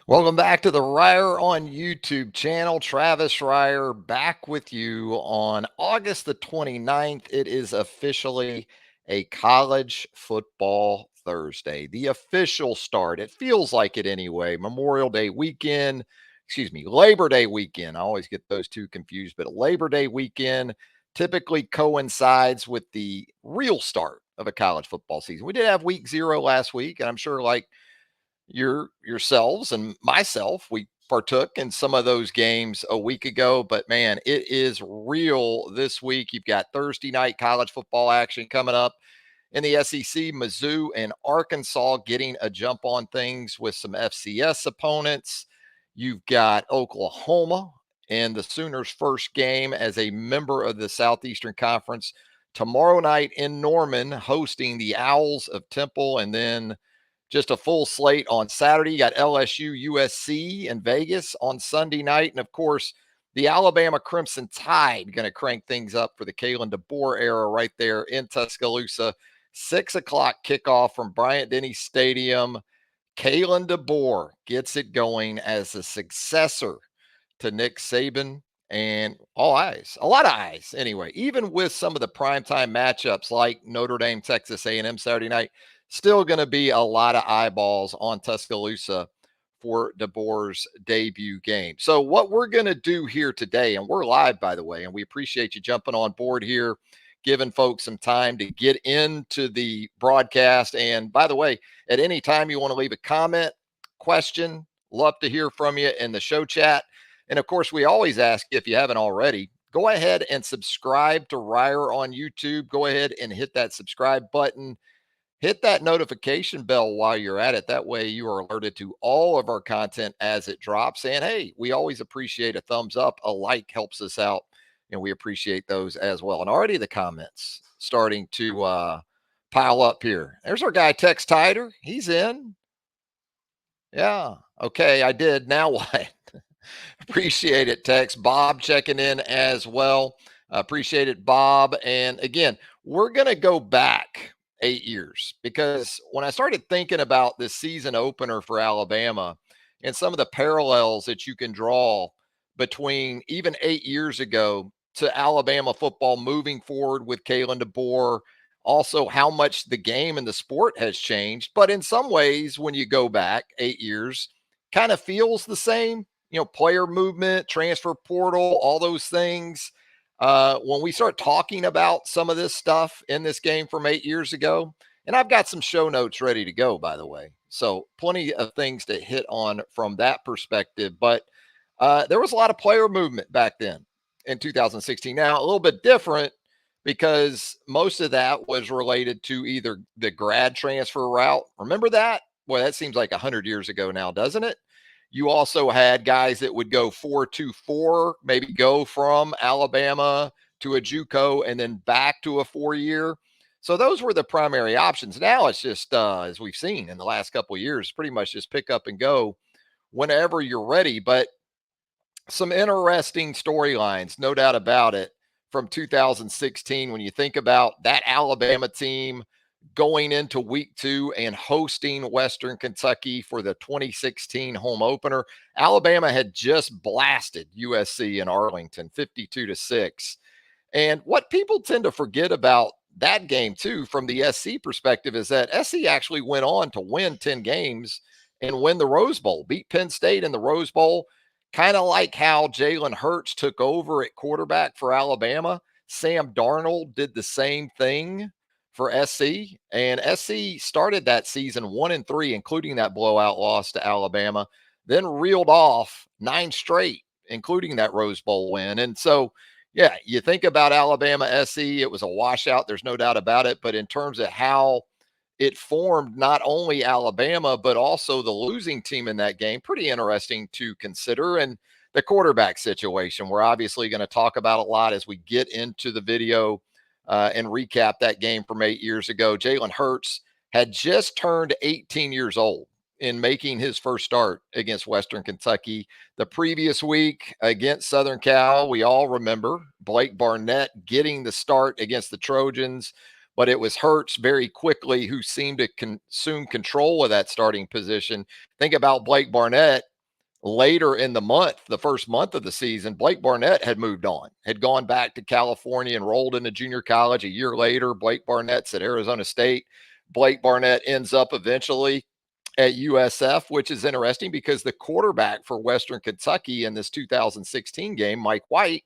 Welcome back to the Reier on YouTube channel. Travis Reier back with you on August the 29th. It is officially a college football Thursday, the official start. It feels like it anyway. Memorial Day weekend, Labor Day weekend. I always get those two confused, but Labor Day weekend typically coincides with the real start of a college football season. We did have week 0 last week, and I'm sure like yourselves and myself, we partook in some of those games a week ago, but man, it is real this week. You've got Thursday night college football action coming up in the SEC. Mizzou and Arkansas getting a jump on things with some FCS opponents. You've got Oklahoma and the Sooners' first game as a member of the Southeastern Conference tomorrow night in Norman, hosting the Owls of Temple. And then just a full slate on Saturday. You got LSU, USC, in Vegas on Sunday night. And of course, the Alabama Crimson Tide going to crank things up for the Kalen DeBoer era right there in Tuscaloosa. 6 o'clock kickoff from Bryant-Denny Stadium. Kalen DeBoer gets it going as the successor to Nick Saban. And all eyes, a lot of eyes anyway, even with some of the primetime matchups like Notre Dame, Texas A&M Saturday night, still going to be a lot of eyeballs on Tuscaloosa for DeBoer's debut game. So what we're going to do here today, and we're live, by the way, and we appreciate you jumping on board here, giving folks some time to get into the broadcast. And by the way, at any time you want to leave a comment, question, love to hear from you in the show chat. And of course, we always ask if you haven't already, go ahead and subscribe to Reier on YouTube. Go ahead and hit that subscribe button. Hit that notification bell while you're at it. That way you are alerted to all of our content as it drops. And hey, we always appreciate a thumbs up. A like helps us out, and we appreciate those as well. And already the comments starting to pile up here. There's our guy, Tex Tider. He's in. Yeah. Okay, I did. Now what? Appreciate it, Tex. Bob checking in as well. Appreciate it, Bob. And again, we're going to go back 8 years because when I started thinking about this season opener for Alabama and some of the parallels that you can draw between even 8 years ago to Alabama football moving forward with Kalen DeBoer, also how much the game and the sport has changed. But in some ways, when you go back 8 years, kind of feels the same, player movement, transfer portal, all those things. When we start talking about some of this stuff in this game from 8 years ago, and I've got some show notes ready to go, by the way. So plenty of things to hit on from that perspective. But there was a lot of player movement back then in 2016. Now, a little bit different because most of that was related to either the grad transfer route. Remember that? Boy, that seems like 100 years ago now, doesn't it? You also had guys that would go 4-2-4, maybe go from Alabama to a JUCO and then back to a 4-year. So those were the primary options. Now it's just, as we've seen in the last couple of years, pretty much just pick up and go whenever you're ready. But some interesting storylines, no doubt about it, from 2016 when you think about that Alabama team going into week 2 and hosting Western Kentucky for the 2016 home opener. Alabama had just blasted USC in Arlington 52-6. And what people tend to forget about that game too from the SC perspective is that SC actually went on to win 10 games and win the Rose Bowl, beat Penn State in the Rose Bowl, kind of like how Jalen Hurts took over at quarterback for Alabama. Sam Darnold did the same thing for SC, and SC started that season 1-3, including that blowout loss to Alabama, then reeled off 9 straight, including that Rose Bowl win. And so, yeah, you think about Alabama SC, it was a washout. There's no doubt about it. But in terms of how it formed not only Alabama, but also the losing team in that game, pretty interesting to consider. And the quarterback situation, we're obviously going to talk about a lot as we get into the video and recap that game from 8 years ago. Jalen Hurts had just turned 18 years old in making his first start against Western Kentucky. The previous week against Southern Cal, we all remember Blake Barnett getting the start against the Trojans. but it was Hurts very quickly who seemed to consume control of that starting position. Think about Blake Barnett later in the month, the first month of the season. Blake Barnett had moved on, had gone back to California, enrolled into junior college. A year later, Blake Barnett's at Arizona State. Blake Barnett ends up eventually at USF, which is interesting because the quarterback for Western Kentucky in this 2016 game, Mike White,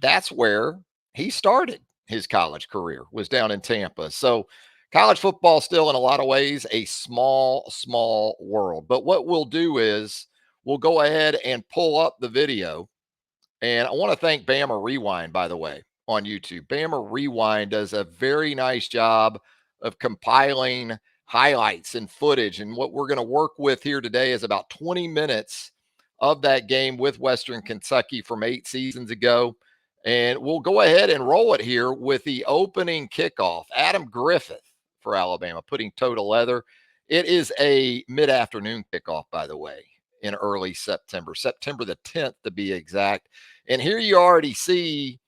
that's where he started his college career, was down in Tampa. So college football still in a lot of ways a small world. But what we'll do is we'll go ahead and pull up the video. And I want to thank Bama Rewind, by the way, on YouTube. Bama Rewind does a very nice job of compiling highlights and footage. And what we're going to work with here today is about 20 minutes of that game with Western Kentucky from 8 seasons ago. And we'll go ahead and roll it here with the opening kickoff. Adam Griffith for Alabama putting toe to leather. It is a mid-afternoon kickoff, by the way, in early September, September the 10th to be exact. And here you already see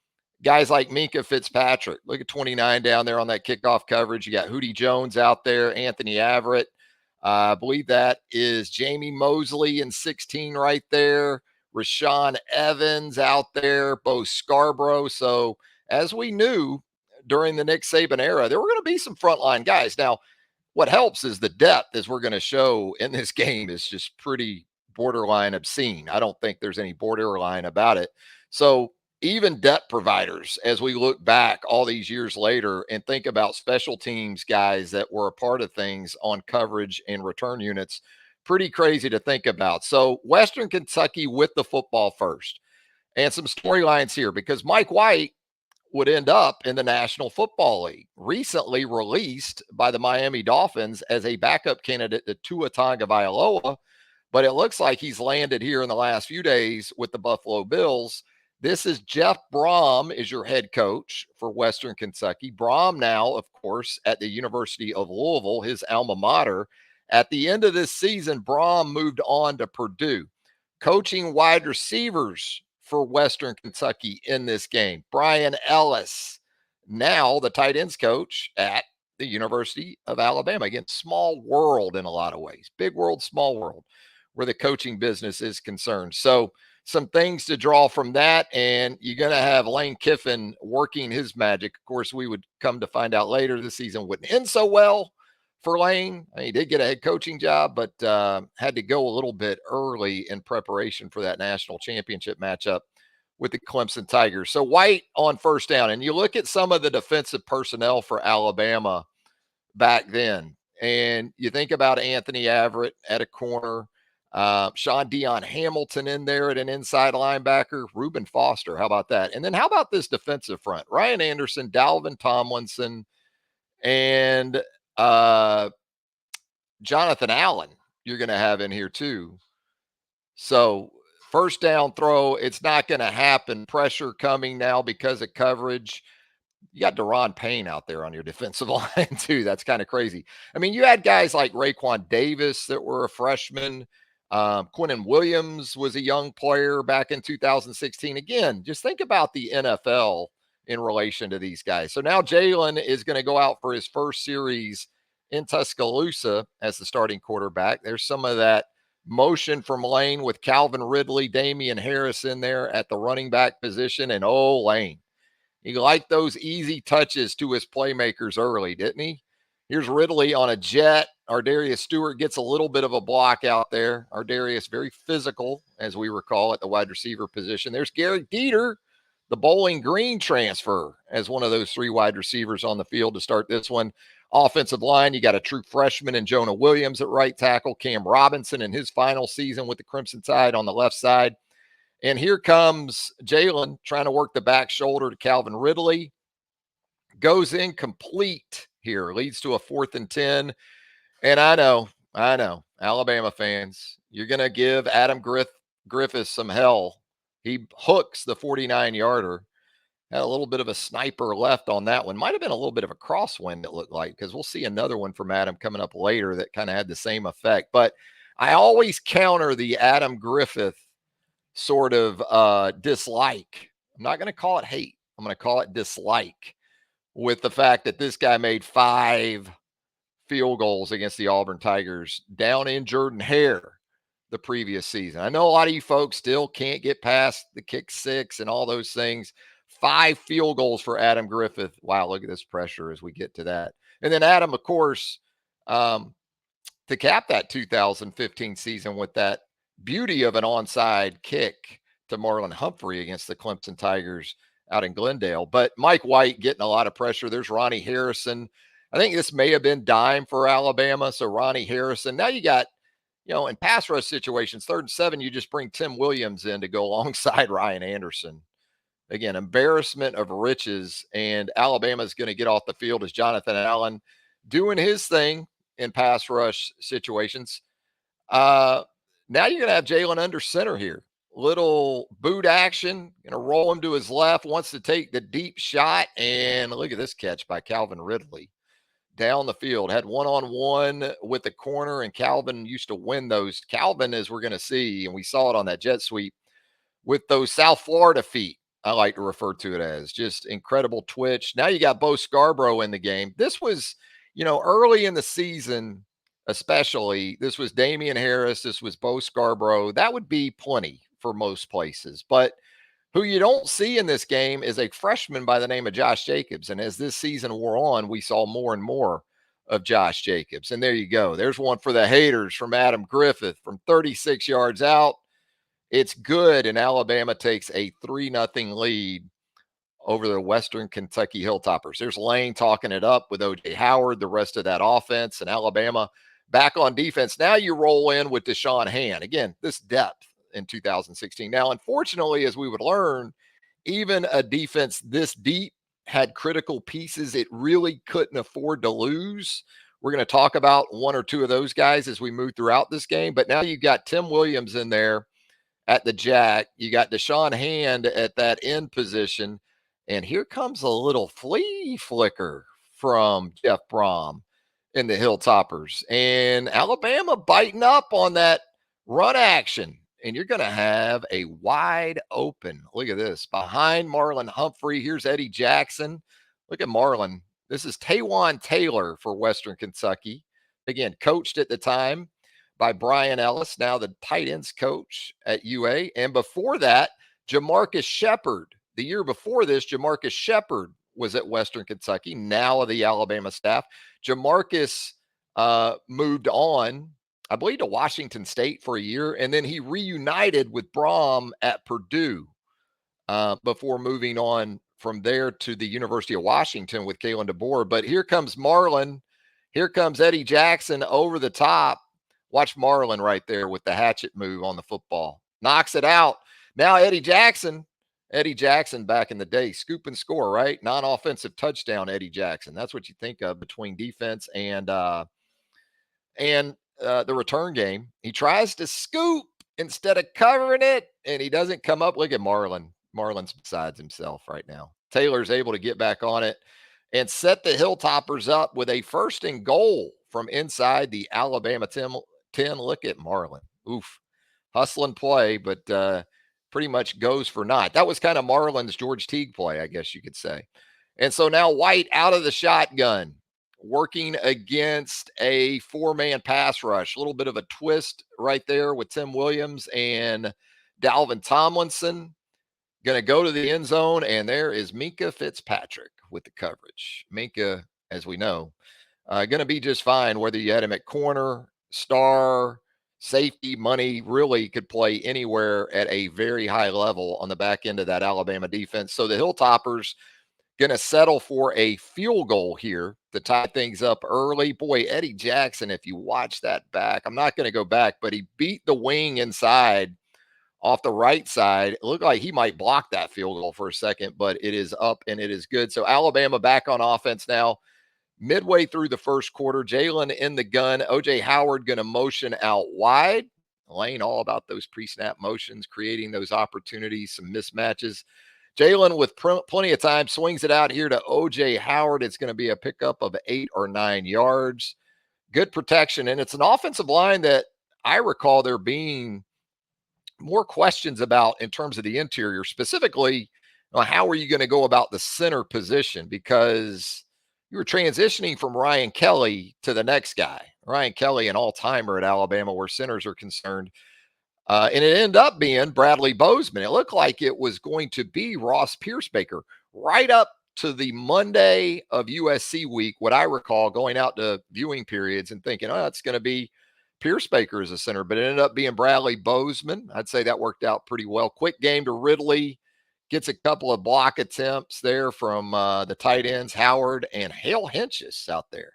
guys like Minka Fitzpatrick. Look at 29 down there on that kickoff coverage. You got Hootie Jones out there, Anthony Averett. I believe that is Jamie Mosley in 16 right there. Rashawn Evans out there, Bo Scarborough. So as we knew during the Nick Saban era, there were going to be some frontline guys. Now, what helps is the depth, as we're going to show in this game, is just pretty borderline obscene. I don't think there's any borderline about it. So even depth providers, as we look back all these years later and think about special teams guys that were a part of things on coverage and return units, pretty crazy to think about. So Western Kentucky with the football first. And some storylines here because Mike White would end up in the National Football League, recently released by the Miami Dolphins as a backup candidate to Tua Tagovailoa, but it looks like he's landed here in the last few days with the Buffalo Bills. This is Jeff Brom is your head coach for Western Kentucky. Brom now, of course, at the University of Louisville, his alma mater. At the end of this season, Brom moved on to Purdue, coaching wide receivers for Western Kentucky in this game. Brian Ellis, now the tight ends coach at the University of Alabama. Again, small world in a lot of ways. Big world, small world, where the coaching business is concerned. So some things to draw from that, and you're going to have Lane Kiffin working his magic. Of course, we would come to find out later the season wouldn't end so well for Lane. I mean, he did get a head coaching job, but had to go a little bit early in preparation for that national championship matchup with the Clemson Tigers. So White on first down, and you look at some of the defensive personnel for Alabama back then, and you think about Anthony Averett at a corner, Sean Dion Hamilton in there at an inside linebacker, Reuben Foster. How about that? And then how about this defensive front? Ryan Anderson, Dalvin Tomlinson, and Jonathan Allen you're going to have in here too. So first down throw, it's not going to happen. Pressure coming now because of coverage. You got Deron Payne out there on your defensive line too. That's kind of crazy. I mean, you had guys like Raekwon Davis that were a freshman. Quinnen Williams was a young player back in 2016. Again, just think about the NFL in relation to these guys. So now Jalen is going to go out for his first series in Tuscaloosa as the starting quarterback. There's some of that motion from Lane with Calvin Ridley, Damian Harris in there at the running back position. And Lane, he liked those easy touches to his playmakers early, didn't he? Here's Ridley on a jet. Ardarius Stewart gets a little bit of a block out there. Ardarius very physical, as we recall, at the wide receiver position. There's Gary Dieter, the Bowling Green transfer, as one of those three wide receivers on the field to start this one. Offensive line, you got a true freshman in Jonah Williams at right tackle. Cam Robinson in his final season with the Crimson Tide on the left side. And here comes Jalen trying to work the back shoulder to Calvin Ridley. Goes incomplete here, leads to a 4th and 10. And I know, Alabama fans, you're going to give Adam Griffith some hell. He hooks the 49-yarder. Had a little bit of a sniper left on that one. Might have been a little bit of a crosswind, it looked like, because we'll see another one from Adam coming up later that kind of had the same effect. But I always counter the Adam Griffith sort of dislike. I'm not going to call it hate. I'm going to call it dislike with the fact that this guy made 5 field goals against the Auburn Tigers down in Jordan-Hare the previous season. I know a lot of you folks still can't get past the kick six and all those things. 5 field goals for Adam Griffith. Wow, look at this pressure as we get to that. And then Adam, of course, to cap that 2015 season with that beauty of an onside kick to Marlon Humphrey against the Clemson Tigers out in Glendale. But Mike White getting a lot of pressure. There's Ronnie Harrison. I think this may have been dime for Alabama. So Ronnie Harrison. Now you got, in pass rush situations, 3rd and 7, you just bring Tim Williams in to go alongside Ryan Anderson. Again, embarrassment of riches. And Alabama's going to get off the field as Jonathan Allen doing his thing in pass rush situations. Now you're going to have Jalen under center here. Little boot action, going to roll him to his left, wants to take the deep shot. And look at this catch by Calvin Ridley down the field. Had one-on-one with the corner, and Calvin used to win those. Calvin, as we're going to see, and we saw it on that jet sweep, with those South Florida feet, I like to refer to it as. Just incredible twitch. Now you got Bo Scarborough in the game. This was, early in the season, especially, this was Damian Harris. This was Bo Scarborough. That would be plenty for most places. But who you don't see in this game is a freshman by the name of Josh Jacobs. And as this season wore on, we saw more and more of Josh Jacobs. And there you go. There's one for the haters from Adam Griffith from 36 yards out. It's good, and Alabama takes a 3-0 lead over the Western Kentucky Hilltoppers. There's Lane talking it up with O.J. Howard, the rest of that offense, and Alabama back on defense. Now you roll in with Deshaun Hand. Again, this depth in 2016. Now, unfortunately, as we would learn, even a defense this deep had critical pieces it really couldn't afford to lose. We're going to talk about one or two of those guys as we move throughout this game. But now you've got Tim Williams in there at the jack. You got Deshaun Hand at that end position. And here comes a little flea flicker from Jeff Brom in the Hilltoppers. And Alabama biting up on that run action. And you're going to have a wide open. Look at this. Behind Marlon Humphrey, here's Eddie Jackson. Look at Marlon. This is Taywan Taylor for Western Kentucky. Again, coached at the time by Brian Ellis, now the tight ends coach at UA. And before that, Jamarcus Shepard. The year before this, Jamarcus Shepard was at Western Kentucky, now the Alabama staff. Jamarcus moved on, I believe, to Washington State for a year, and then he reunited with Brom at Purdue before moving on from there to the University of Washington with Kalen DeBoer. But here comes Marlon. Here comes Eddie Jackson over the top. Watch Marlon right there with the hatchet move on the football. Knocks it out. Now Eddie Jackson back in the day, scoop and score, right? Non-offensive touchdown, Eddie Jackson. That's what you think of between defense and the return game. He tries to scoop instead of covering it, and he doesn't come up. Look at Marlon. Marlon's besides himself right now. Taylor's able to get back on it and set the Hilltoppers up with a 1st and goal from inside the Alabama 10. Look at Marlon. Oof. Hustling play, but pretty much goes for naught. That was kind of Marlon's George Teague play, I guess you could say. And so now White out of the shotgun, working against a 4-man pass rush. A little bit of a twist right there with Tim Williams and Dalvin Tomlinson. Going to go to the end zone, and there is Minkah Fitzpatrick with the coverage. Minkah, as we know, going to be just fine whether you had him at corner, star, safety, money. Really could play anywhere at a very high level on the back end of that Alabama defense. So the Hilltoppers going to settle for a field goal here to tie things up early. Boy, Eddie Jackson, if you watch that back, I'm not going to go back, but he beat the wing inside off the right side. It looked like he might block that field goal for a second, but it is up and it is good. So Alabama back on offense now. Midway through the first quarter, Jalen in the gun. O.J. Howard going to motion out wide. Lane all about those pre-snap motions, creating those opportunities, some mismatches. Jalen with plenty of time swings it out here to O.J. Howard. It's going to be a pickup of 8 or 9 yards. Good protection, and it's an offensive line that I recall there being more questions about in terms of the interior, specifically Now, how are you going to go about the center position? Because you were transitioning from Ryan Kelly to the next guy. Ryan Kelly, an all-timer at Alabama where centers are concerned. And it ended up being Bradley Bozeman. It looked like it was going to be Ross Piercebaker right up to the Monday of USC week, what I recall going out to viewing periods and thinking, oh, it's going to be Piercebaker as a center, but it ended up being Bradley Bozeman. I'd say that worked out pretty well. Quick game to Ridley, gets a couple of block attempts there from the tight ends, Howard and Hale Henches out there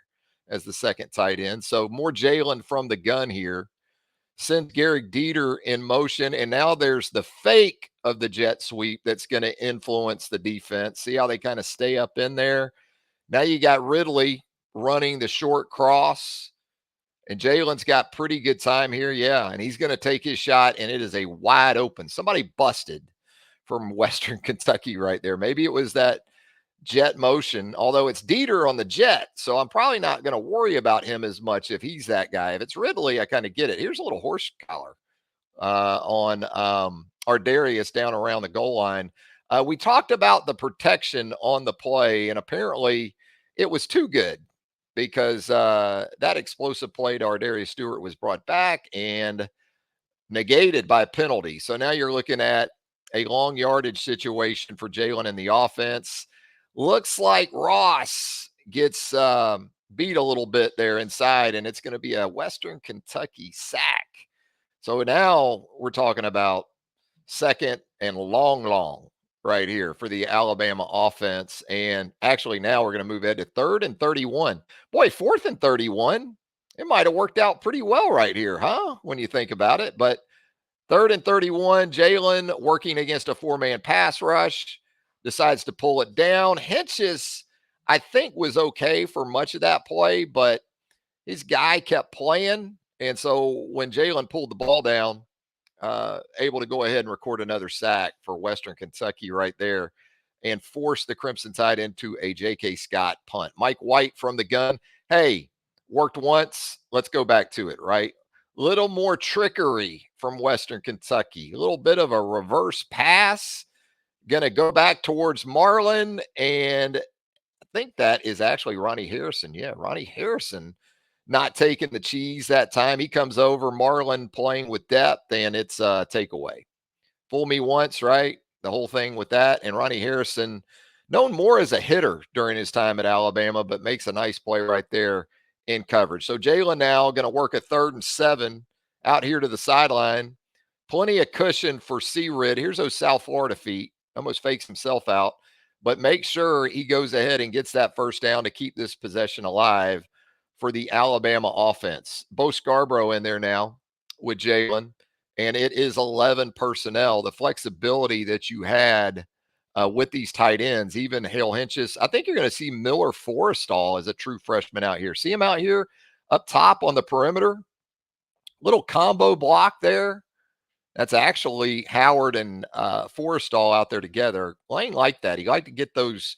as the second tight end. So more Jalen from the gun here. Send Garrick Dieter in motion, and now there's the fake of the jet sweep that's going to influence the defense. See how they kind of stay up in there? Now you got Ridley running the short cross, and Jalen's got pretty good time here. Yeah, and he's going to take his shot, and it is a wide open. Somebody busted from Western Kentucky right there. Maybe it was that jet motion, although it's Dieter on the jet. So I'm probably not going to worry about him as much if he's that guy. If it's Ridley, I kind of get it. Here's a little horse collar on Ardarius down around the goal line. We talked about the protection on the play, and apparently it was too good because that explosive play to Ardarius Stewart was brought back and negated by a penalty. So now you're looking at a long yardage situation for Jalen in the offense. Looks like Ross gets beat a little bit there inside, and it's going to be a Western Kentucky sack. So now we're talking about second and long right here for the Alabama offense. And actually, now we're going to move ahead to 3rd and 31. Boy, 4th and 31. It might have worked out pretty well right here, huh? When you think about it. But 3rd and 31, Jalen working against a 4-man pass rush, decides to pull it down. Henches, I think, was okay for much of that play, but his guy kept playing. And so when Jalen pulled the ball down, able to go ahead and record another sack for Western Kentucky right there and force the Crimson Tide into a J.K. Scott punt. Mike White from the gun. Hey, worked once. Let's go back to it, right? Little more trickery from Western Kentucky. A little bit of a reverse pass. Going to go back towards Marlin. And I think that is actually Ronnie Harrison. Yeah, Ronnie Harrison not taking the cheese that time. He comes over, Marlin playing with depth, and it's a takeaway. Fool me once, right? The whole thing with that. And Ronnie Harrison, known more as a hitter during his time at Alabama, but makes a nice play right there in coverage. So Jalen now going to work a 3rd and 7 out here to the sideline. Plenty of cushion for C-Rid. Here's those South Florida feet. Almost fakes himself out, but make sure he goes ahead and gets that first down to keep this possession alive for the Alabama offense. Bo Scarborough in there now with Jalen, and it is 11 personnel. The flexibility that you had with these tight ends, even Hale Henches. I think you're going to see Miller Forrestall as a true freshman out here. See him out here up top on the perimeter. Little combo block there. That's actually Howard and Forrestall out there together. Lane liked that. He liked to get those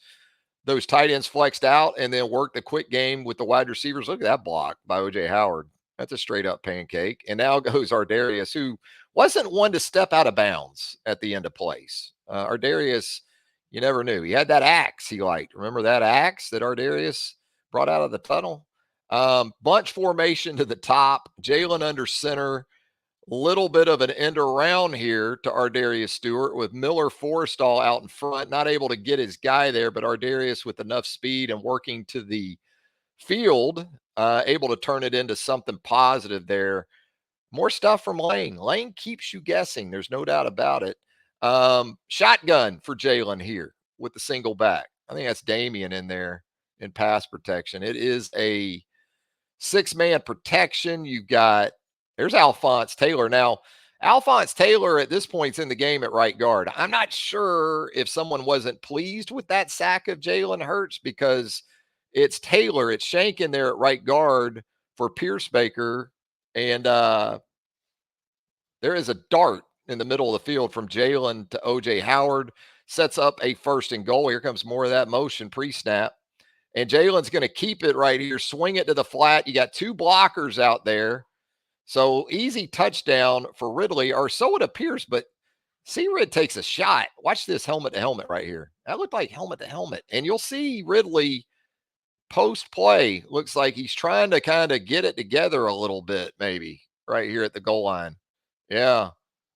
tight ends flexed out and then work the quick game with the wide receivers. Look at that block by O.J. Howard. That's a straight up pancake. And now goes Ardarius, who wasn't one to step out of bounds at the end of plays. Ardarius, you never knew. He had that axe he liked. Remember that axe that Ardarius brought out of the tunnel? Bunch formation to the top. Jalen under center. Little bit of an end around here to Ardarius Stewart with Miller Forrestall out in front, not able to get his guy there, but Ardarius with enough speed and working to the field, able to turn it into something positive there. More stuff from Lane. Lane keeps you guessing. There's no doubt about it. Shotgun for Jalen here with the single back. I think that's Damian in there in pass protection. It is a 6-man protection. You've got there's Alphonse Taylor. Now, Alphonse Taylor at this point is in the game at right guard. I'm not sure if someone wasn't pleased with that sack of Jalen Hurts because it's Taylor. It's Shank in there at right guard for Piercebaker. And there is a dart in the middle of the field from Jalen to O.J. Howard. Sets up a 1st and goal. Here comes more of that motion pre-snap. And Jalen's going to keep it right here, swing it to the flat. You got 2 blockers out there. So easy touchdown for Ridley, or so it appears, but Rid takes a shot. Watch this helmet to helmet right here. That looked like helmet to helmet. And you'll see Ridley post play looks like he's trying to kind of get it together a little bit, maybe right here at the goal line. Yeah,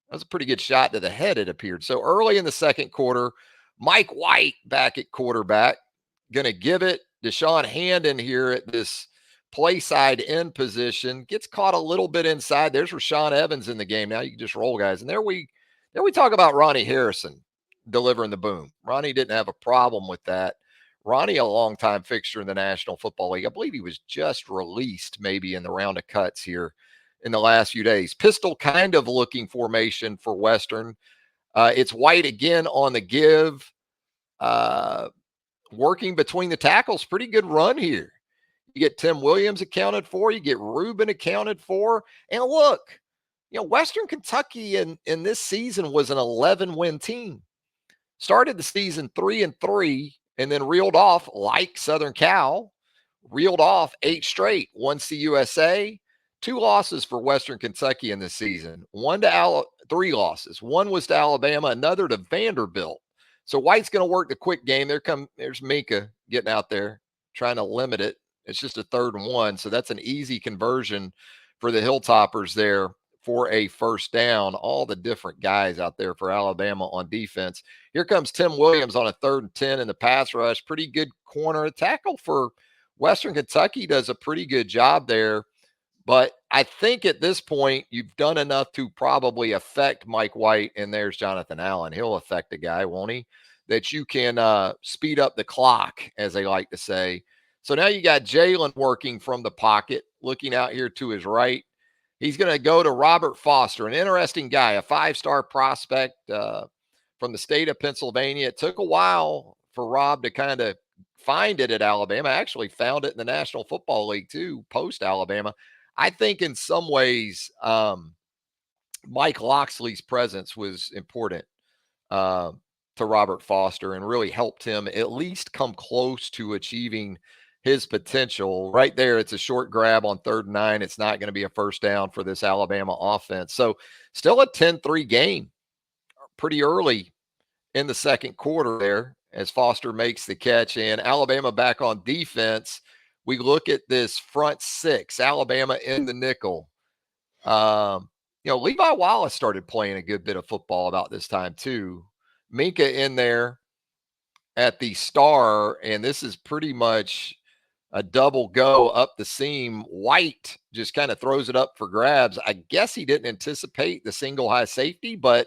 that was a pretty good shot to the head, it appeared. So early in the second quarter, Mike White back at quarterback, going to give it Deshaun Handon here at this play side end position. Gets caught a little bit inside. There's Rashaan Evans in the game. Now you can just roll, guys. And there we talk about Ronnie Harrison delivering the boom. Ronnie didn't have a problem with that. Ronnie, a longtime fixture in the National Football League. I believe he was just released maybe in the round of cuts here in the last few days. Pistol kind of looking formation for Western. It's White again on the give. Working between the tackles. Pretty good run here. You get Tim Williams accounted for. You get Rubin accounted for. And look, Western Kentucky in this season was an 11-win team. Started the season 3-3 and then reeled off like Southern Cal, reeled off 8 straight. One CUSA, 2 losses for Western Kentucky in this season. 3 losses. One was to Alabama, another to Vanderbilt. So White's going to work the quick game. There's Minka getting out there trying to limit it. It's just a 3rd and 1. So that's an easy conversion for the Hilltoppers there for a first down. All the different guys out there for Alabama on defense. Here comes Tim Williams on a 3rd and 10 in the pass rush. Pretty good corner tackle for Western Kentucky. Does a pretty good job there. But I think at this point, you've done enough to probably affect Mike White, and there's Jonathan Allen. He'll affect the guy, won't he? That you can speed up the clock, as they like to say. So now you got Jalen working from the pocket, looking out here to his right. He's going to go to Robert Foster, an interesting guy, a 5-star prospect from the state of Pennsylvania. It took a while for Rob to kind of find it at Alabama. I actually found it in the National Football League too, post-Alabama. I think in some ways, Mike Loxley's presence was important to Robert Foster and really helped him at least come close to achieving his potential. Right there, it's a short grab on 3rd and 9. It's not going to be a first down for this Alabama offense. So still a 10-3 game pretty early in the second quarter there as Foster makes the catch. And Alabama back on defense. We look at this front 6, Alabama in the nickel. Levi Wallace started playing a good bit of football about this time too. Minka in there at the star, and this is pretty much a double go up the seam. White just kind of throws it up for grabs. I guess he didn't anticipate the single high safety, but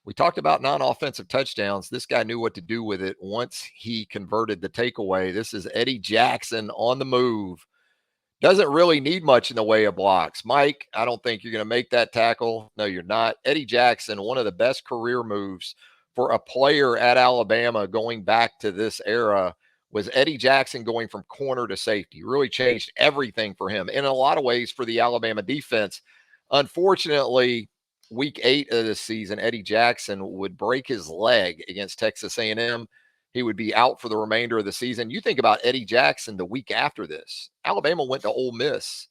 we talked about non-offensive touchdowns. This guy knew what to do with it once he converted the takeaway. This is Eddie Jackson on the move. Doesn't really need much in the way of blocks. Mike, I don't think you're going to make that tackle. No, you're not. Eddie Jackson, one of the best career moves for a player at Alabama going back to this era was Eddie Jackson going from corner to safety. Really changed everything for him. In a lot of ways for the Alabama defense. Unfortunately, week 8 of this season, Eddie Jackson would break his leg against Texas A&M. He would be out for the remainder of the season. You think about Eddie Jackson the week after this. Alabama went to Ole Miss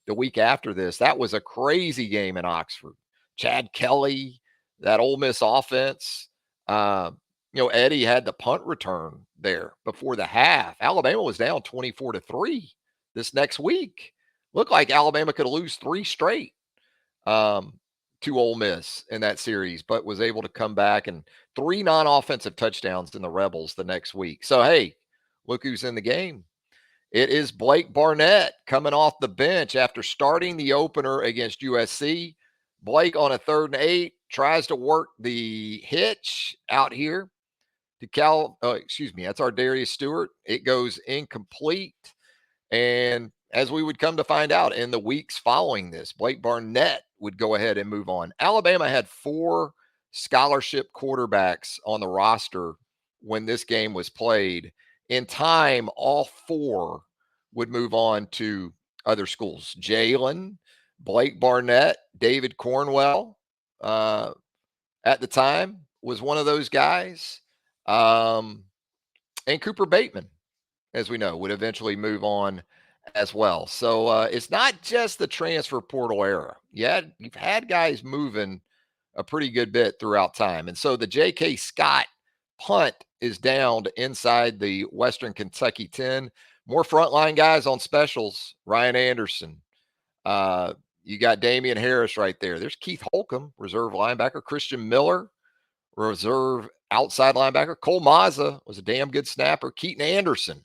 the week after this. That was a crazy game in Oxford. Chad Kelly, that Ole Miss offense. Eddie had the punt return there before the half. Alabama was down 24-3 this next week. Looked like Alabama could lose 3 straight to Ole Miss in that series, but was able to come back and 3 non-offensive touchdowns in the Rebels the next week. So, hey, look who's in the game. It is Blake Barnett coming off the bench after starting the opener against USC. Blake on a 3rd and 8 tries to work the hitch out here to that's our Darius Stewart. It goes incomplete. And as we would come to find out in the weeks following this, Blake Barnett would go ahead and move on. Alabama had 4 scholarship quarterbacks on the roster when this game was played. In time, all 4 would move on to other schools. Jalen, Blake Barnett, David Cornwell, at the time was one of those guys. And Cooper Bateman, as we know, would eventually move on as well. So it's not just the transfer portal era. Yeah, you've had guys moving a pretty good bit throughout time. And so the J.K. Scott punt is downed inside the Western Kentucky 10. More frontline guys on specials. Ryan Anderson. Uh, you got Damian Harris right there. There's Keith Holcomb, reserve linebacker. Christian Miller, reserve outside linebacker. Cole Mazza was a damn good snapper. Keaton Anderson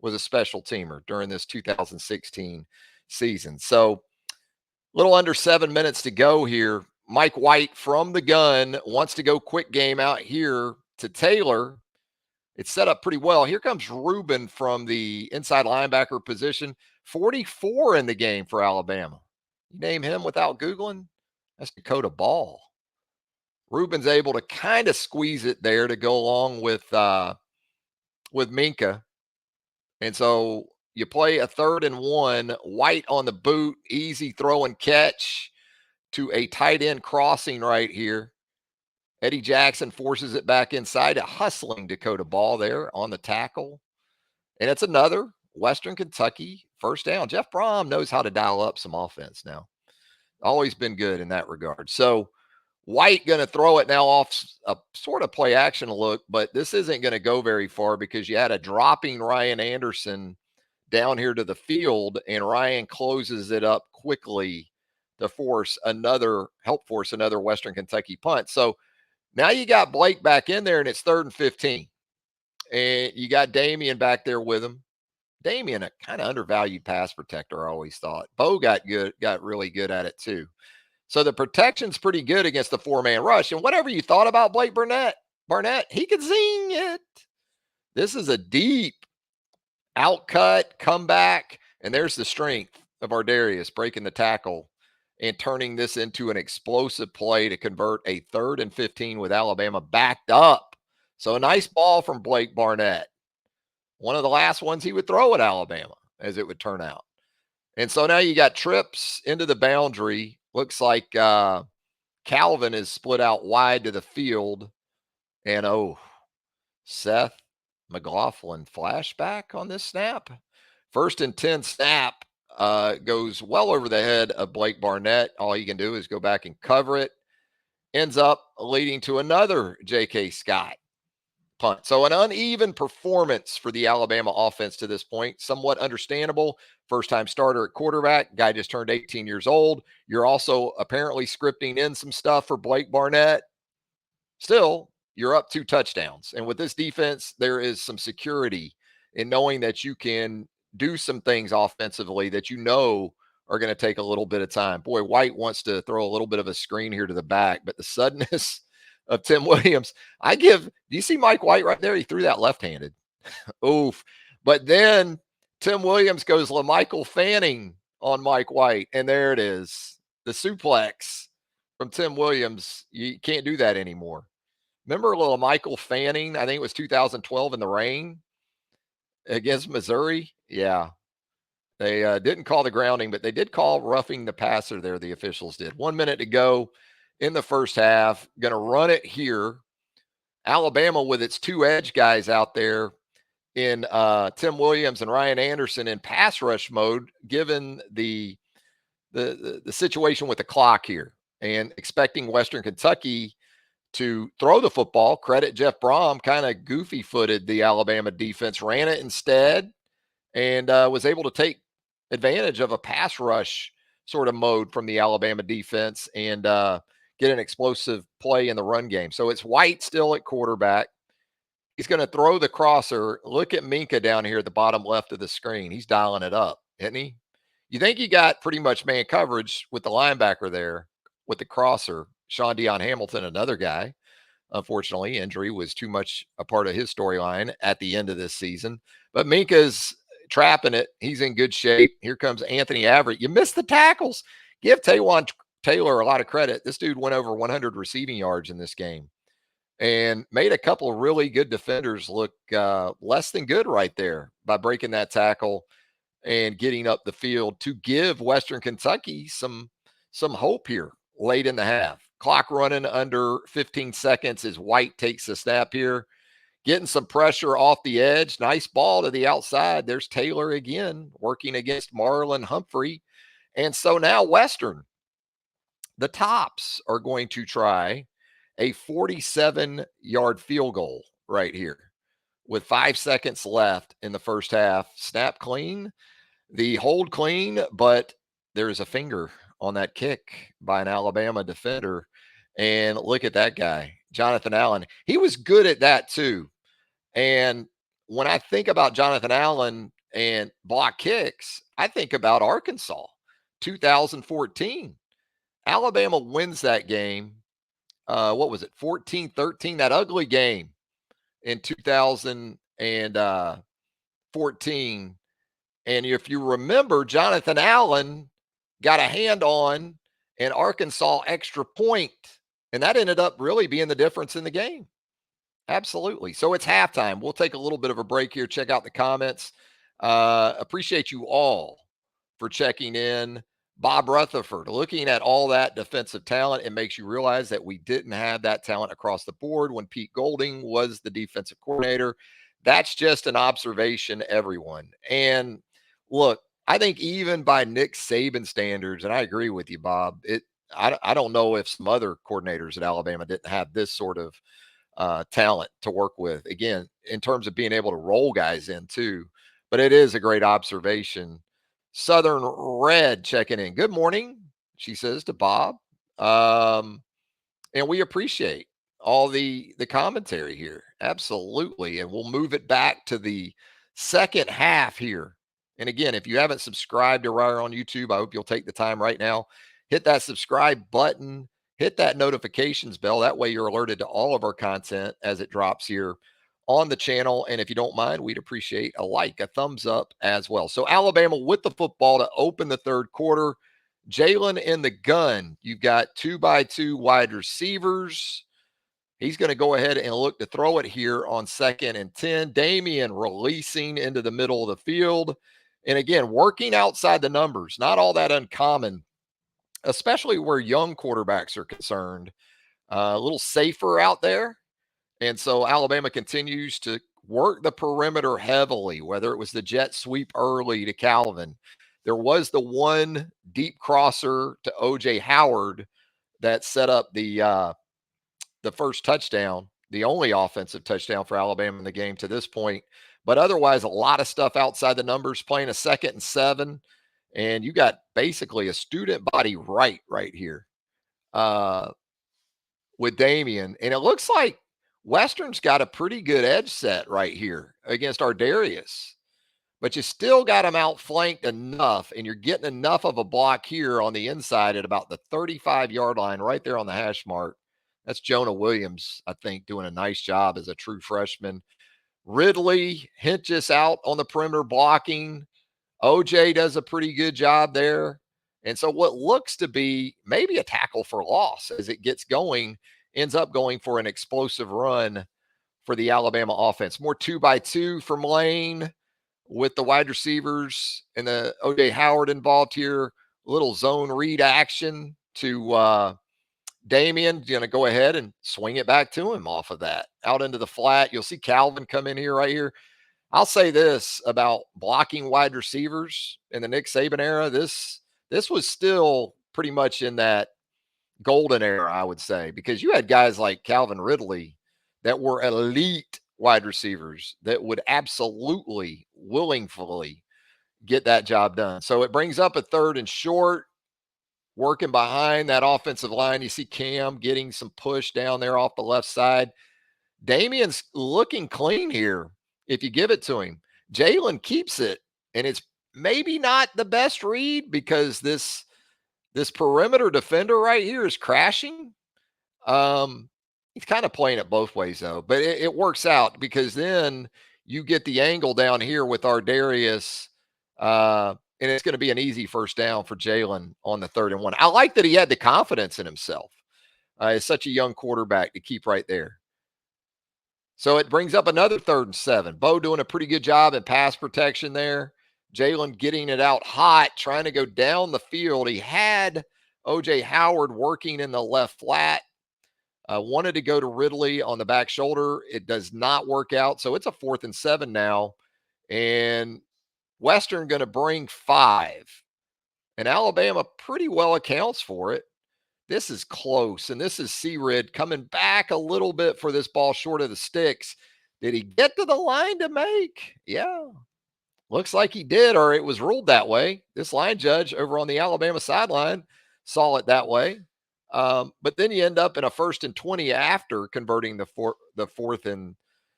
was a special teamer during this 2016 season. So, little under 7 minutes to go here. Mike White from the gun wants to go quick game out here to Taylor. It's set up pretty well. Here comes Rubin from the inside linebacker position. 44 in the game for Alabama. You name him without Googling? That's Dakota Ball. Rubin's able to kind of squeeze it there to go along with Minka. And so you play a 3rd and 1, White on the boot, easy throw and catch to a tight end crossing right here. Eddie Jackson forces it back inside, a hustling Dakota Ball there on the tackle. And it's another Western Kentucky first down. Jeff Brom knows how to dial up some offense now. Always been good in that regard. So White going to throw it now off a sort of play action look, but this isn't going to go very far because you had a dropping Ryan Anderson down here to the field, and Ryan closes it up quickly to help force another Western Kentucky punt. So now you got Blake back in there, and it's 3rd and 15. And you got Damian back there with him. Damian, a kind of undervalued pass protector, I always thought. Bo got really good at it too. So the protection's pretty good against the 4-man rush. And whatever you thought about Blake Barnett, he could zing it. This is a deep outcut, comeback, and there's the strength of Ardarius breaking the tackle and turning this into an explosive play to convert a 3rd and 15 with Alabama backed up. So a nice ball from Blake Barnett. One of the last ones he would throw at Alabama, as it would turn out. And so now you got trips into the boundary. Looks like Calvin is split out wide to the field. And, Seth McLaughlin flashback on this snap. 1st and 10 snap goes well over the head of Blake Barnett. All he can do is go back and cover it. Ends up leading to another J.K. Scott punt. So an uneven performance for the Alabama offense to this point. Somewhat understandable. First-time starter at quarterback. Guy just turned 18 years old. You're also apparently scripting in some stuff for Blake Barnett. Still, you're up 2 touchdowns. And with this defense, there is some security in knowing that you can do some things offensively that you know are going to take a little bit of time. Boy, White wants to throw a little bit of a screen here to the back, but the suddenness of Tim Williams, do you see Mike White right there? He threw that left-handed. Oof. But then Tim Williams goes LaMichael Fanning on Mike White, and there it is. The suplex from Tim Williams. You can't do that anymore. Remember LaMichael Fanning? I think it was 2012 in the rain against Missouri. Yeah. They didn't call the grounding, but they did call roughing the passer there, the officials did. 1 minute to go in the first half. Going to run it here. Alabama with its 2 edge guys out there in Tim Williams and Ryan Anderson in pass rush mode, given the situation with the clock here, and expecting Western Kentucky to throw the football. Credit Jeff Brom, kind of goofy-footed the Alabama defense, ran it instead, and was able to take advantage of a pass rush sort of mode from the Alabama defense and get an explosive play in the run game. So it's White still at quarterback. He's going to throw the crosser. Look at Minka down here at the bottom left of the screen. He's dialing it up, isn't he? You think he got pretty much man coverage with the linebacker there with the crosser. Sean Dion Hamilton, another guy. Unfortunately, injury was too much a part of his storyline at the end of this season. But Minka's trapping it. He's in good shape. Here comes Anthony Averett. You missed the tackles. Give Taywan Taylor a lot of credit. This dude went over 100 receiving yards in this game and made a couple of really good defenders look less than good right there by breaking that tackle and getting up the field to give Western Kentucky some hope here late in the half. Clock running under 15 seconds as White takes the snap here. Getting some pressure off the edge. Nice ball to the outside. There's Taylor again working against Marlon Humphrey. And so now Western the Tops are going to try a 47-yard field goal right here with 5 seconds left in the first half. Snap clean, the hold clean, but there's a finger on that kick by an Alabama defender. And look at that guy, Jonathan Allen. He was good at that too. And when I think about Jonathan Allen and block kicks, I think about Arkansas 2014. Alabama wins that game. What was it? 14-13, that ugly game in 2014. And if you remember, Jonathan Allen got a hand on an Arkansas extra point, and that ended up really being the difference in the game. Absolutely. So it's halftime. We'll take a little bit of a break here. Check out the comments. Appreciate you all for checking in. Bob Rutherford, looking at all that defensive talent, it makes you realize that we didn't have that talent across the board when Pete Golding was the defensive coordinator. That's just an observation, everyone. And look, I think even by Nick Saban standards, and I agree with you, Bob, I don't know if some other coordinators at Alabama didn't have this sort of talent to work with. Again, in terms of being able to roll guys in too. But it is a great observation. Southern Red checking in. Good morning, she says to Bob. And we appreciate all the commentary here. Absolutely. And we'll move it back to the second half here. And again, if you haven't subscribed to Reier on YouTube, I hope you'll take the time right now. Hit that subscribe button, hit that notifications bell. That way you're alerted to all of our content as it drops here on the channel. And if you don't mind, we'd appreciate a like, a thumbs up as well. So Alabama with the football to open the third quarter. Jalen in the gun. You've got 2x2 wide receivers. He's going to go ahead and look to throw it here on 2nd and 10. Damian releasing into the middle of the field. And again, working outside the numbers, not all that uncommon, especially where young quarterbacks are concerned. A little safer out there. And so Alabama continues to work the perimeter heavily, whether it was the jet sweep early to Calvin. There was the one deep crosser to O.J. Howard that set up the first touchdown, the only offensive touchdown for Alabama in the game to this point. But otherwise, a lot of stuff outside the numbers, playing a 2nd and 7. And you got basically a student body right here with Damian. And it looks like Western's got a pretty good edge set right here against Ardarius. But you still got him outflanked enough, and you're getting enough of a block here on the inside at about the 35-yard line right there on the hash mark. That's Jonah Williams, I think, doing a nice job as a true freshman. Ridley hinges out on the perimeter blocking. OJ does a pretty good job there. And so what looks to be maybe a tackle for loss as it gets going ends up going for an explosive run for the Alabama offense. More 2x2 from Lane with the wide receivers and the O.J. Howard involved here. A little zone read action to Damian. Going to go ahead and swing it back to him off of that. Out into the flat. You'll see Calvin come in here right here. I'll say this about blocking wide receivers in the Nick Saban era. This was still pretty much in that golden era, I would say, because you had guys like Calvin Ridley that were elite wide receivers that would absolutely willingly get that job done. So it brings up a 3rd and short, working behind that offensive line. You see Cam getting some push down there off the left side. Damian's looking clean here if you give it to him. Jalen keeps it, and it's maybe not the best read because this perimeter defender right here is crashing. He's kind of playing it both ways though, but it works out because then you get the angle down here with Ardarius, and it's going to be an easy first down for Jalen on the 3rd and 1. I like that he had the confidence in himself. As such a young quarterback to keep right there. So it brings up another 3rd and 7. Bo doing a pretty good job in pass protection there. Jalen getting it out hot, trying to go down the field. He had O.J. Howard working in the left flat. Wanted to go to Ridley on the back shoulder. It does not work out. So it's a 4th and 7 now. And Western going to bring 5. And Alabama pretty well accounts for it. This is close, and this is Searid coming back a little bit for this ball short of the sticks. Did he get to the line to make? Yeah, looks like he did, or it was ruled that way. This line judge over on the Alabama sideline saw it that way. But then you end up in a 1st and 20 after converting the 4th and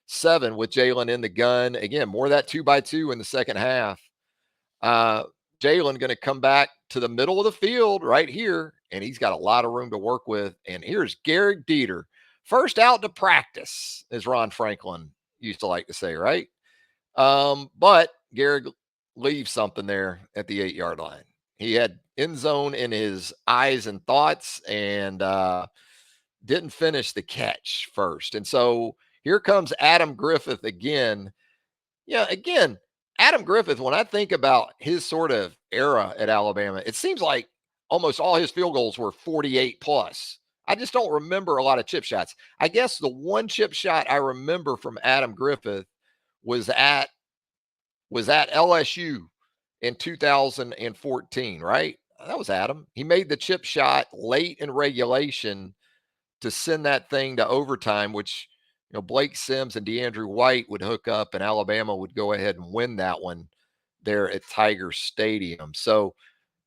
7 with Jalen in the gun. Again, more of that 2x2 in the second half. Uh, Jalen going to come back to the middle of the field right here, and he's got a lot of room to work with. And here's Garrett Dieter, first out to practice, as Ron Franklin used to like to say, right? But Garrett leaves something there at the 8-yard line. He had end zone in his eyes and thoughts, and didn't finish the catch first. And so here comes Adam Griffith again. Yeah, again, Adam Griffith, when I think about his sort of era at Alabama, it seems like almost all his field goals were 48 plus. I just don't remember a lot of chip shots. I guess the one chip shot I remember from Adam Griffith was at LSU in 2014, right? That was Adam. He made the chip shot late in regulation to send that thing to overtime, which Blake Sims and DeAndre White would hook up, and Alabama would go ahead and win that one there at Tiger Stadium. So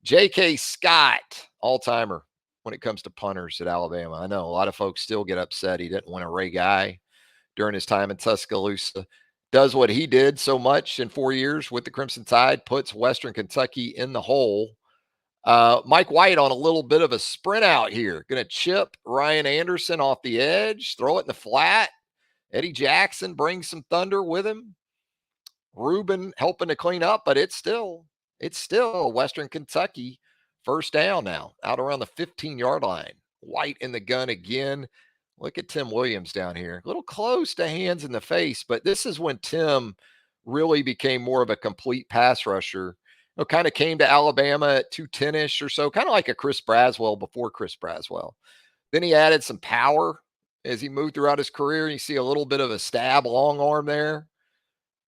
J.K. Scott, all timer when it comes to punters at Alabama. I know a lot of folks still get upset he didn't win a Ray Guy during his time in Tuscaloosa. Does what he did so much in 4 years with the Crimson Tide, puts Western Kentucky in the hole. Mike White on a little bit of a sprint out here. Going to chip Ryan Anderson off the edge, throw it in the flat. Eddie Jackson brings some thunder with him. Rubin helping to clean up, but it's still Western Kentucky first down now, out around the 15-yard line. White in the gun again. Look at Tim Williams down here. A little close to hands in the face, but this is when Tim really became more of a complete pass rusher. Kind of came to Alabama at 210-ish or so, kind of like a Chris Braswell before Chris Braswell. Then he added some power as he moved throughout his career. You see a little bit of a stab long arm there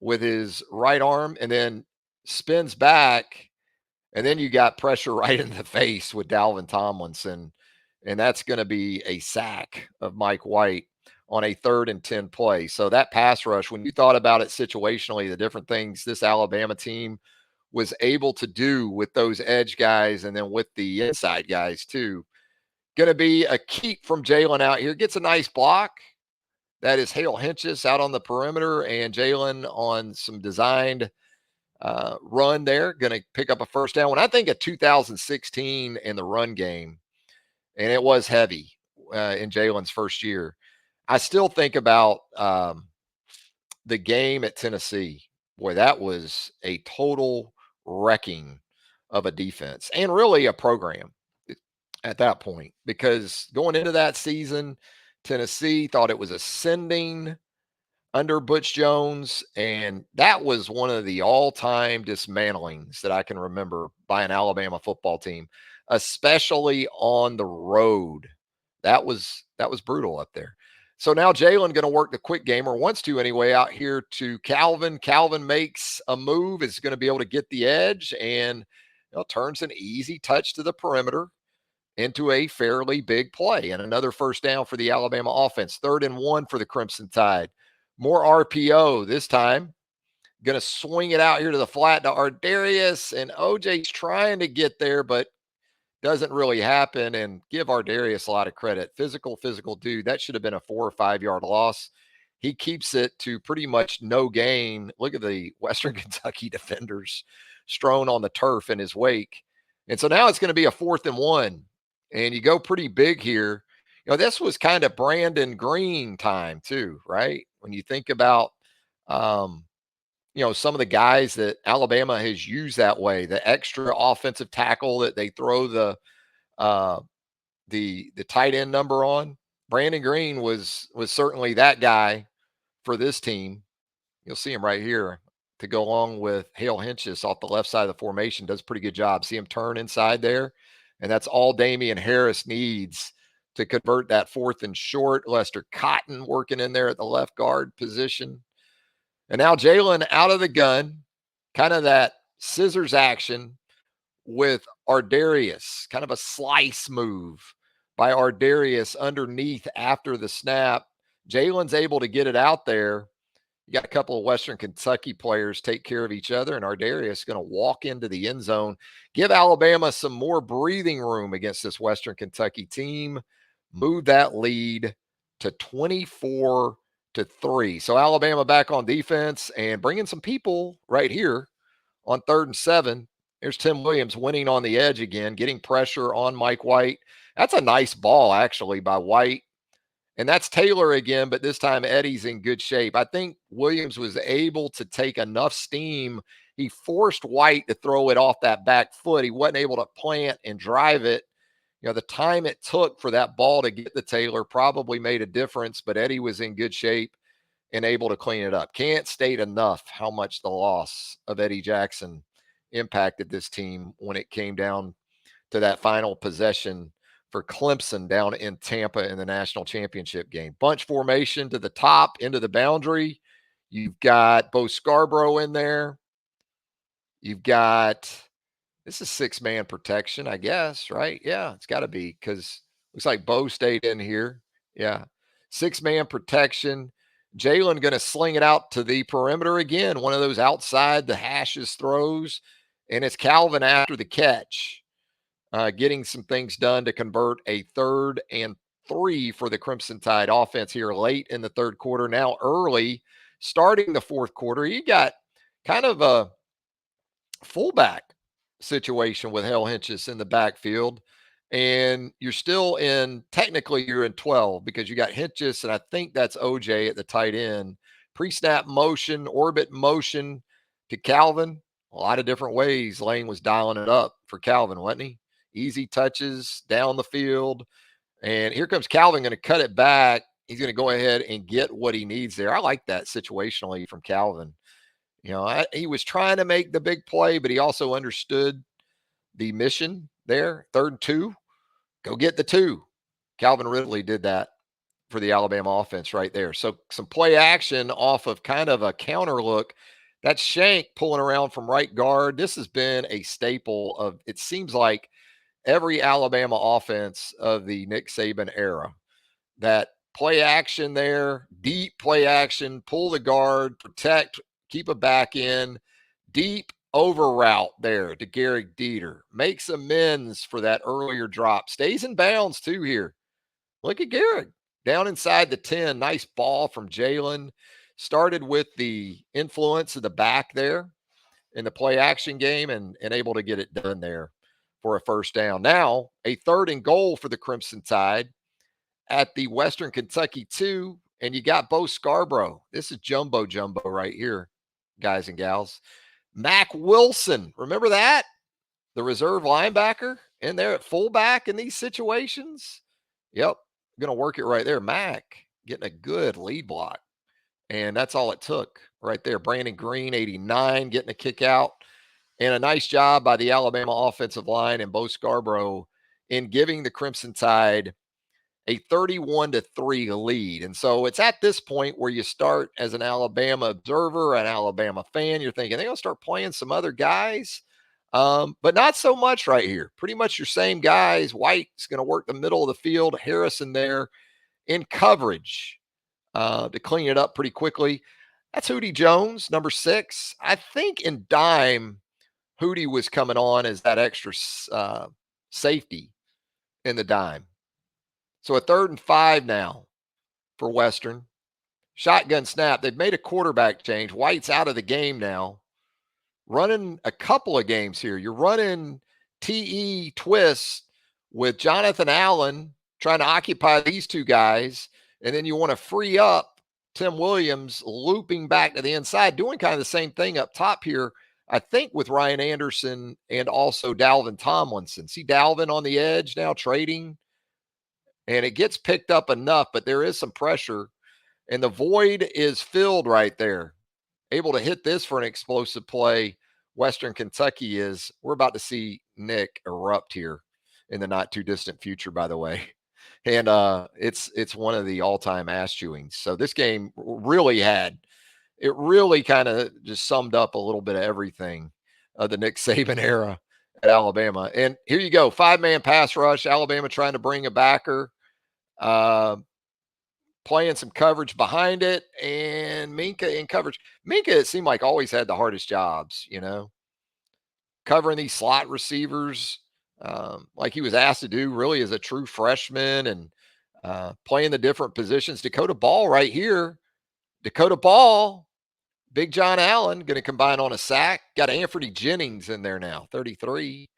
with his right arm, and then spins back, and then you got pressure right in the face with Dalvin Tomlinson, and that's going to be a sack of Mike White on a 3rd and 10 play. So that pass rush, when you thought about it situationally, the different things this Alabama team was able to do with those edge guys and then with the inside guys too, going to be a keep from Jalen out here. Gets a nice block. That is Hale Henches out on the perimeter, and Jalen on some designed run there, going to pick up a first down. When I think of 2016 in the run game, and it was heavy in Jalen's first year, I still think about the game at Tennessee. Boy, that was a total wrecking of a defense and really a program at that point, because going into that season, Tennessee thought it was ascending under Butch Jones, and that was one of the all-time dismantlings that I can remember by an Alabama football team, especially on the road. That was brutal up there. So now Jalen going to work the quick game, or wants to anyway, out here to Calvin. Calvin makes a move, is going to be able to get the edge, and turns an easy touch to the perimeter into a fairly big play, and another first down for the Alabama offense. 3rd and 1 for the Crimson Tide. More RPO this time. Going to swing it out here to the flat to Ardarius, and OJ's trying to get there, but doesn't really happen. And give Ardarius a lot of credit. Physical dude. That should have been a 4 or 5 yard loss. He keeps it to pretty much no gain. Look at the Western Kentucky defenders strewn on the turf in his wake. And so now it's going to be a 4th and 1. And you go pretty big here. This was kind of Brandon Green time too, right? When you think about, some of the guys that Alabama has used that way, the extra offensive tackle that they throw the tight end number on. Brandon Green was certainly that guy for this team. You'll see him right here to go along with Hale Henches off the left side of the formation. Does a pretty good job. See him turn inside there, and that's all Damian Harris needs to convert that 4th and short. Lester Cotton working in there at the left guard position. And now Jalen out of the gun, kind of that scissors action with Ardarius, kind of a slice move by Ardarius underneath after the snap. Jalen's able to get it out there. You got a couple of Western Kentucky players take care of each other, and Ardarius is going to walk into the end zone, give Alabama some more breathing room against this Western Kentucky team, move that lead to 24-3. So Alabama back on defense and bringing some people right here on 3rd and 7. There's Tim Williams winning on the edge again, getting pressure on Mike White. That's a nice ball, actually, by White. And that's Taylor again, but this time Eddie's in good shape. I think Williams was able to take enough steam. He forced White to throw it off that back foot. He wasn't able to plant and drive it. You know, the time it took for that ball to get to Taylor probably made a difference, but Eddie was in good shape and able to clean it up. Can't state enough how much the loss of Eddie Jackson impacted this team when it came down to that final possession for Clemson down in Tampa in the national championship game. Bunch formation to the top, into the boundary. You've got Bo Scarborough in there. You've got, this is 6-man protection, I guess, right? Yeah, it's got to be, because looks like Bo stayed in here. Yeah, 6-man protection. Jalen going to sling it out to the perimeter again, one of those outside the hashes throws, and it's Calvin after the catch. Getting some things done to convert a 3rd and 3 for the Crimson Tide offense here late in the 3rd quarter. Now early, starting the 4th quarter, you got kind of a fullback situation with Hale Hinchis in the backfield. And you're still technically you're in 12 because you got Hinchis, and I think that's OJ at the tight end. Pre-snap motion, orbit motion to Calvin. A lot of different ways Lane was dialing it up for Calvin, wasn't he? Easy touches down the field. And here comes Calvin, going to cut it back. He's going to go ahead and get what he needs there. I like that situationally from Calvin. You know, he was trying to make the big play, but he also understood the mission there. 3rd and 2, go get the 2. Calvin Ridley did that for the Alabama offense right there. So some play action off of kind of a counter look. That's Shank pulling around from right guard. This has been a staple of, it seems like, every Alabama offense of the Nick Saban era. That play action there, deep play action, pull the guard, protect, keep a back in, deep over route there to Garrick Dieter. Makes amends for that earlier drop. Stays in bounds too here. Look at Garrick down inside the 10. Nice ball from Jalen. Started with the influence of the back there in the play action game and able to get it done there for a 1st down. Now, a 3rd and goal for the Crimson Tide at the Western Kentucky 2, and you got Bo Scarborough. This is jumbo right here, guys and gals. Mac Wilson, remember that? The reserve linebacker in there at fullback in these situations. Yep, going to work it right there. Mac getting a good lead block, and that's all it took right there. Brandon Green, 89, getting a kick out. And a nice job by the Alabama offensive line and Bo Scarborough in giving the Crimson Tide a 31-3 lead. And so it's at this point where you start as an Alabama observer, an Alabama fan, you're thinking they're going to start playing some other guys, but not so much right here. Pretty much your same guys. White's going to work the middle of the field. Harrison there in coverage to clean it up pretty quickly. That's Hootie Jones, number 6. I think in dime, Hootie was coming on as that extra safety in the dime. So a 3rd and 5 now for Western. Shotgun snap. They've made a quarterback change. White's out of the game now. Running a couple of games here. You're running TE twist with Jonathan Allen trying to occupy these 2 guys. And then you want to free up Tim Williams looping back to the inside, doing kind of the same thing up top here. I think with Ryan Anderson and also Dalvin Tomlinson. See Dalvin on the edge now trading, and it gets picked up enough, but there is some pressure, and the void is filled right there. Able to hit this for an explosive play. Western Kentucky is. We're about to see Nick erupt here in the not too distant future, by the way. And it's one of the all-time ass chewings. So this game really kind of just summed up a little bit of everything of the Nick Saban era at Alabama. And here you go, 5-man pass rush. Alabama trying to bring a backer, uh, playing some coverage behind it, and Minka in coverage. Minka, it seemed like always had the hardest jobs, covering these slot receivers, like he was asked to do really as a true freshman, and playing the different positions. Dakota Ball right here. Dakota Ball, Big John Allen going to combine on a sack. Got Anthony Jennings in there now, 33,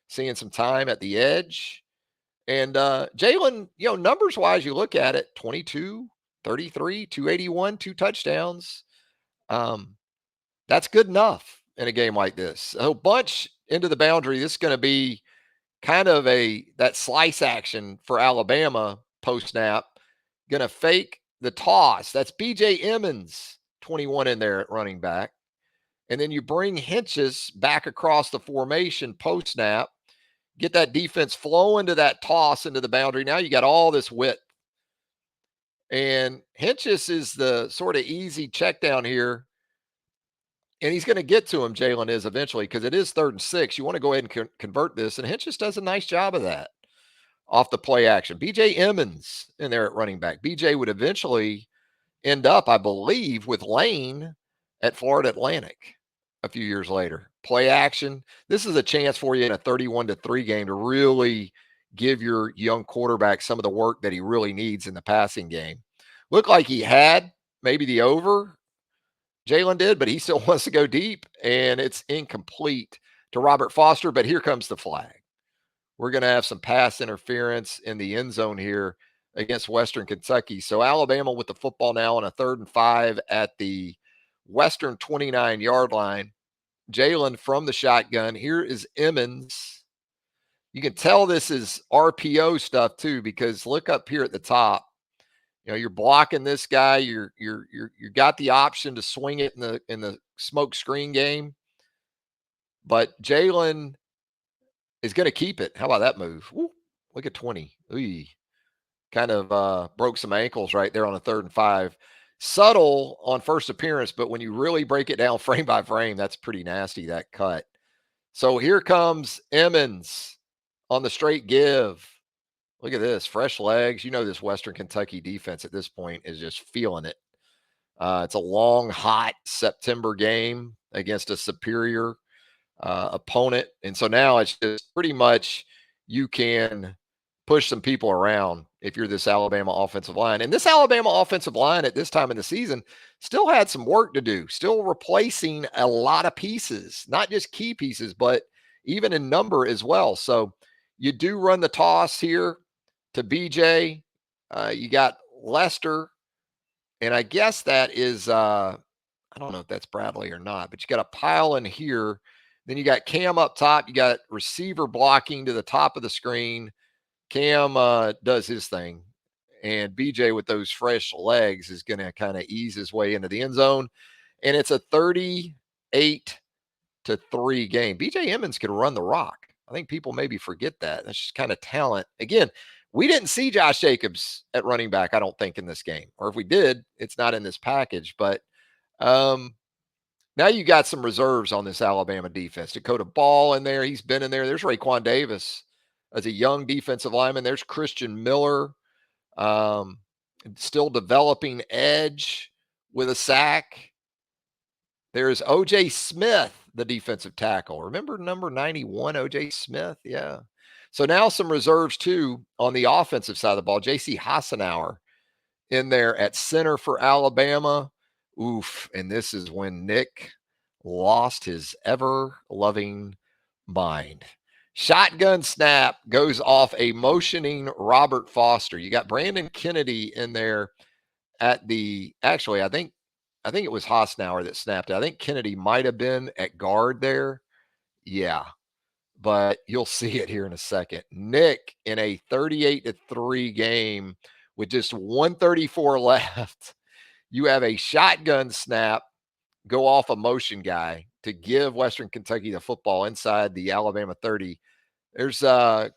seeing some time at the edge. And Jalen, numbers wise, you look at it, 22, 33, 281, 2 touchdowns. That's good enough in a game like this. A bunch into the boundary. This is going to be kind of that slice action for Alabama post snap. Going to fake the toss. That's BJ Emmons, 21 in there at running back. And then you bring Henches back across the formation post snap, get that defense flowing to that toss into the boundary. Now you got all this width. And Henches is the sort of easy check down here. And he's going to get to him, Jalen is eventually, because it is 3rd and 6. You want to go ahead and convert this. And Henches does a nice job of that off the play action. BJ Emmons in there at running back. BJ would eventually end up, I believe, with Lane at Florida Atlantic a few years later. Play action. This is a chance for you in a 31-3 game to really give your young quarterback some of the work that he really needs in the passing game. Looked like he had maybe the over, Jalen did, but he still wants to go deep, and it's incomplete to Robert Foster. But here comes the flag. We're going to have some pass interference in the end zone here against Western Kentucky. So Alabama with the football now on a 3rd and 5 at the Western 29-yard line. Jalen from the shotgun. Here is Emmons. You can tell this is RPO stuff too, because look up here at the top. You're blocking this guy. You got the option to swing it in the smoke screen game, but Jalen is going to keep it. How about that move? Woo, look at 20. Ooh, kind of broke some ankles right there on a 3rd and 5. Subtle on first appearance, but when you really break it down frame by frame, that's pretty nasty, that cut. So here comes Emmons on the straight give. Look at this, fresh legs. This Western Kentucky defense at this point is just feeling it. It's a long, hot September game against a superior opponent. And so now it's just pretty much you can push some people around if you're this Alabama offensive line. And this Alabama offensive line at this time in the season still had some work to do, still replacing a lot of pieces, not just key pieces, but even in number as well. So you do run the toss here to BJ. You got Lester, and I guess that is, I don't know if that's Bradley or not, but you got a pile in here. Then you got Cam up top. You got receiver blocking to the top of the screen. Cam does his thing, and BJ with those fresh legs is going to kind of ease his way into the end zone. And it's a 38-3 game. BJ Emmons can run the rock. I think people maybe forget that. That's just kind of talent. Again, we didn't see Josh Jacobs at running back, I don't think, in this game. Or if we did, it's not in this package. But now you got some reserves on this Alabama defense. Dakota Ball in there. He's been in there. There's Raekwon Davis as a young defensive lineman. There's Christian Miller, still developing edge with a sack. There's O.J. Smith, the defensive tackle. Remember number 91, O.J. Smith? Yeah. So now some reserves, too, on the offensive side of the ball. J.C. Hassenauer in there at center for Alabama. Oof. And this is when Nick lost his ever-loving mind. Shotgun snap goes off a motioning Robert Foster. You got Brandon Kennedy in there at the – actually, I think it was Hassenauer that snapped it. I think Kennedy might have been at guard there. Yeah, but you'll see it here in a second. Nick in a 38-3 game with just 134 left. You have a shotgun snap go off a motion guy to give Western Kentucky the football inside the Alabama 30. There's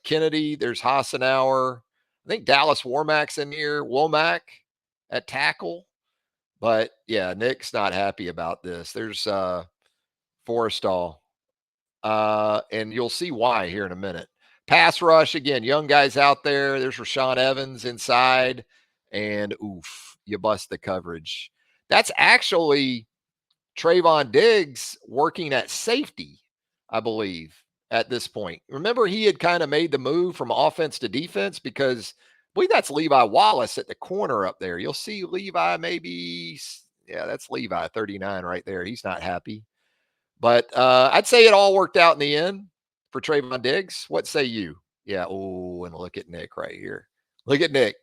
Kennedy. There's Hassenauer. I think Dallas Womack's in here. Womack at tackle. But, yeah, Nick's not happy about this. There's Forrestal And you'll see why here in a minute. Pass rush, again, young guys out there. There's Rashaan Evans inside, and oof, you bust the coverage. That's actually Trayvon Diggs working at safety, I believe, at this point. Remember, he had kind of made the move from offense to defense because I believe that's Levi Wallace at the corner up there. You'll see Levi maybe, yeah, that's Levi 39 right there. He's not happy. But I'd say it all worked out in the end for Trayvon Diggs. What say you? Yeah. Oh, and look at Nick right here. Look at Nick.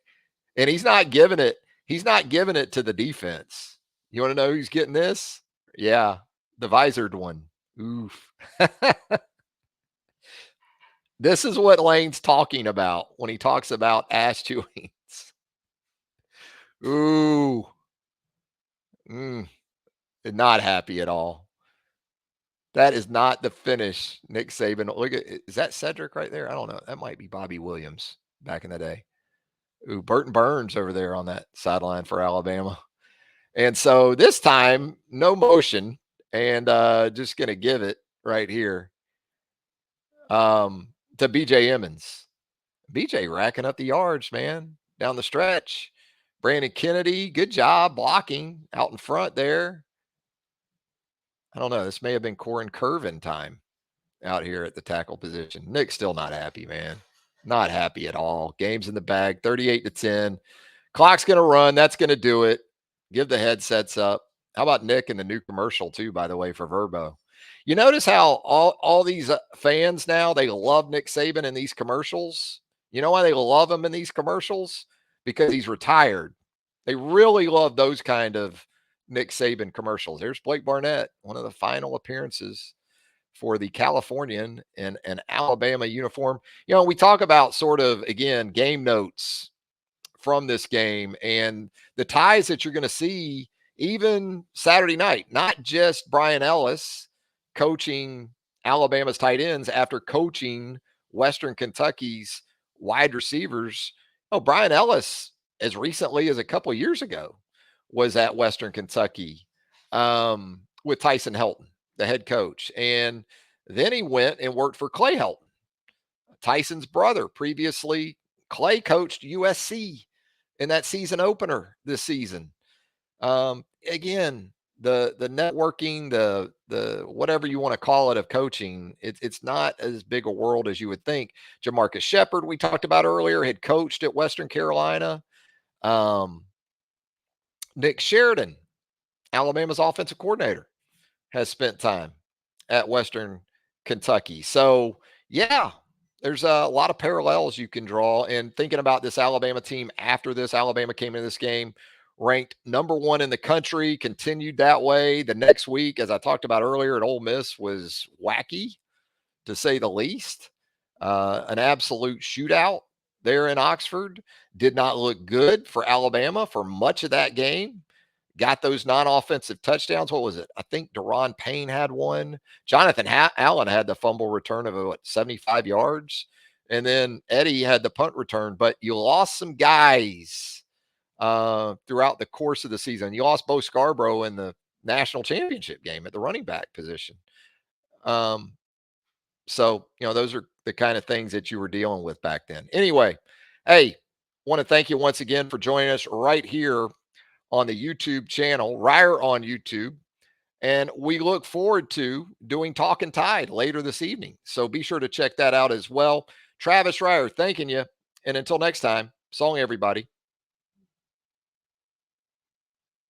And he's not giving it. He's not giving it to the defense. You want to know who's getting this? Yeah, the visored one. Oof. This is what Lane's talking about when he talks about ass chewings. Ooh. Mm, not happy at all. That is not the finish, Nick Saban. Look at, is that Cedric right there? I don't know. That might be Bobby Williams back in the day. Ooh, Burton Burns over there on that sideline for Alabama. And so this time, no motion, and just gonna give it right here to BJ Emmons. BJ racking up the yards, man, down the stretch. Brandon Kennedy, good job blocking out in front there. I don't know. This may have been Corin Curvin time out here at the tackle position. Nick's still not happy, man. Not happy at all. Game's in the bag, 38-10. Clock's going to run. That's going to do it. Give the headsets up. How about Nick and the new commercial, too, by the way, for Verbo? You notice how all these fans now, they love Nick Saban in these commercials? You know why they love him in these commercials? Because he's retired. They really love those kind of Nick Saban commercials. There's Blake Barnett, one of the final appearances for the Californian in an Alabama uniform. You know, we talk about sort of, again, game notes from this game and the ties that you're going to see even Saturday night, not just Brian Ellis coaching Alabama's tight ends after coaching Western Kentucky's wide receivers. Oh, Brian Ellis, as recently as a couple of years ago, was at Western Kentucky with Tyson Helton, the head coach. And then he went and worked for Clay Helton, Tyson's brother. Previously, Clay coached USC in that season opener this season. Again, the networking, the whatever you want to call it of coaching, it's not as big a world as you would think. Jamarcus Shepard, we talked about earlier, had coached at Western Carolina. Nick Sheridan, Alabama's offensive coordinator, has spent time at Western Kentucky. So, yeah, there's a lot of parallels you can draw. And thinking about this Alabama team after this, Alabama came into this game ranked number 1 in the country, continued that way. The next week, as I talked about earlier, at Ole Miss was wacky, to say the least. An absolute shootout there in Oxford. Did not look good for Alabama for much of that game. Got those non-offensive touchdowns. What was it? I think Deron Payne had one. Jonathan Allen had the fumble return of 75 yards. And then Eddie had the punt return. But you lost some guys throughout the course of the season. You lost Bo Scarborough in the national championship game at the running back position. So, those are the kind of things that you were dealing with back then. Anyway, hey, want to thank you once again for joining us right here on the YouTube channel, Reier on YouTube. And we look forward to doing Talking Tide later this evening. So be sure to check that out as well. Travis Reier, thanking you. And until next time, so long, everybody.